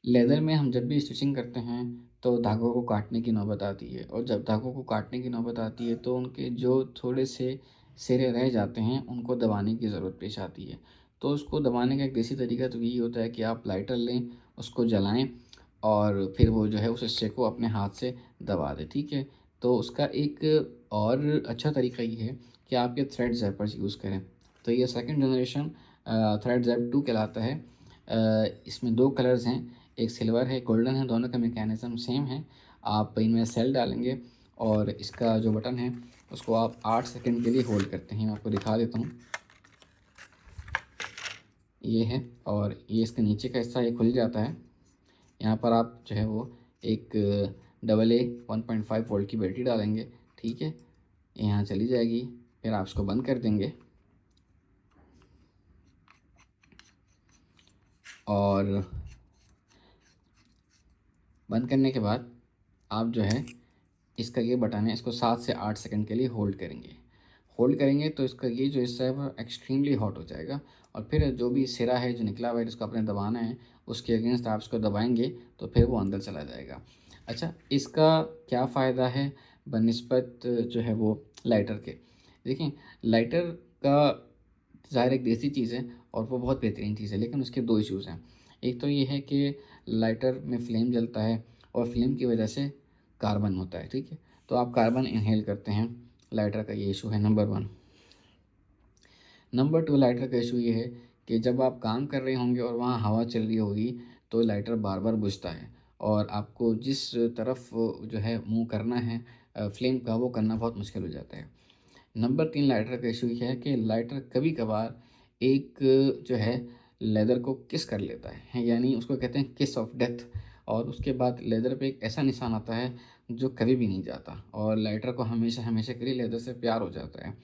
Leather में हम जब भी स्टिचिंग करते हैं तो धागों को काटने की नौबत आती है, और जब धागों को काटने की नौबत आती है तो उनके जो थोड़े से सिरे रह जाते हैं उनको दबाने की ज़रूरत पेश आती है। तो उसको दबाने का एक देसी तरीका तो यही होता है कि आप लाइटर लें, उसको जलाएं और फिर वो जो है उस हिस्से को अपने हाथ से दबा दें, ठीक है। तो उसका एक और अच्छा तरीका ये है कि आप ये थ्रेड ज़ैपर्स यूज़ करें। तो ये सेकंड जनरेशन थ्रेड ज़ैप 2 कहलाता है। इसमें 2 कलर्स हैं, एक सिल्वर है, गोल्डन है, दोनों का मैकेनिज़्म सेम है। आप इनमें सेल डालेंगे और इसका जो बटन है उसको आप 8 सेकंड के लिए होल्ड करते हैं। मैं आपको दिखा देता हूँ, ये है, और ये इसके नीचे का हिस्सा ये खुल जाता है। यहाँ पर आप जो है वो एक AA 1.5 वोल्ट की बैटरी डालेंगे, ठीक है। ये यहाँ चली जाएगी, फिर आप इसको बंद कर देंगे और बंद करने के बाद आप जो है इसका ये बटन है, इसको 7 से 8 सेकंड के लिए होल्ड करेंगे। होल्ड करेंगे तो इसका ये जो हिस्सा है वो एक्सट्रीमली हॉट हो जाएगा, और फिर जो भी सिरा है जो निकला हुआ है जिसको आपने दबाना है उसके अगेंस्ट आप इसको दबाएंगे तो फिर वो अंदर चला जाएगा। अच्छा, इसका क्या फ़ायदा है बनिस्बत जो है वो लाइटर के? देखिए, लाइटर का ज़ाहिर एक देसी चीज़ है और वो बहुत बेहतरीन चीज़ है, लेकिन उसके 2 इश्यूज़ हैं। एक तो ये है कि लाइटर में फ्लेम जलता है और फ्लेम की वजह से कार्बन होता है, ठीक है। तो आप कार्बन इनहेल करते हैं, लाइटर का ये इशू है नंबर 1। नंबर 2, लाइटर का इशू ये है कि जब आप काम कर रहे होंगे और वहाँ हवा चल रही होगी तो लाइटर बार बार बुझता है, और आपको जिस तरफ जो है मूव करना है फ्लेम का, वो करना बहुत मुश्किल हो जाता है। नंबर 3, लाइटर का इशू ये है कि लाइटर कभी कभार एक जो है लेदर को किस कर लेता है, यानी उसको कहते हैं किस ऑफ डेथ, और उसके बाद लेदर पे एक ऐसा निशान आता है जो कभी भी नहीं जाता, और लाइटर को हमेशा हमेशा के लिए लेदर से प्यार हो जाता है।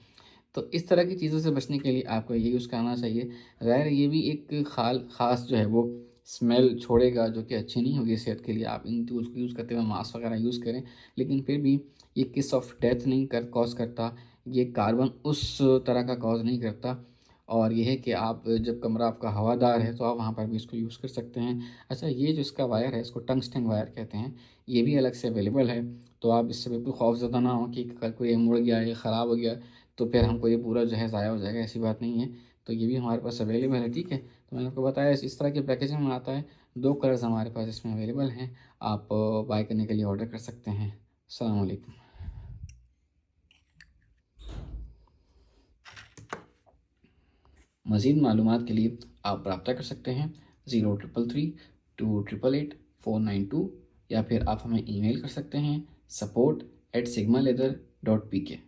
तो इस तरह की चीज़ों से बचने के लिए आपको ये यूज़ करना चाहिए। ज़ाहिर है ये भी एक ख़ास जो है वो स्मेल छोड़ेगा जो कि अच्छी नहीं होगी सेहत के लिए। आप इन टूल्स को यूज़ करते हुए मास्क वगैरह यूज़ करें, लेकिन फिर भी ये किस ऑफ डेथ नहीं कर कॉज़ करता, ये कार्बन उस तरह का कॉज़ नहीं करता, और ये है कि आप जब कमरा आपका हवादार है तो आप वहाँ पर भी इसको यूज़ कर सकते हैं। अच्छा, ये जो इसका वायर है इसको टंगस्टन वायर कहते हैं, ये भी अलग से अवेलेबल है। तो आप इससे बिल्कुल खौफ़ज़दा ना हो कि कल को ये मुड़ गया, ये ख़राब हो गया तो फिर हमको ये पूरा जो है ज़ाया हो जाएगा, ऐसी बात नहीं है। तो ये भी हमारे पास अवेलेबल है, ठीक है। तो मैंने आपको बताया इस तरह के पैकेजिंग में आता है। 2 कलर्स हमारे पास इसमें अवेलेबल हैं, आप बाय करने के लिए ऑर्डर कर सकते हैं। अस्सलाम वालेकुम। मज़ीद मालूमात के लिए आप रब्ता कर सकते हैं 0333 288 492, या फिर आप हमें ईमेल कर सकते हैं support@sigmaleather.pk।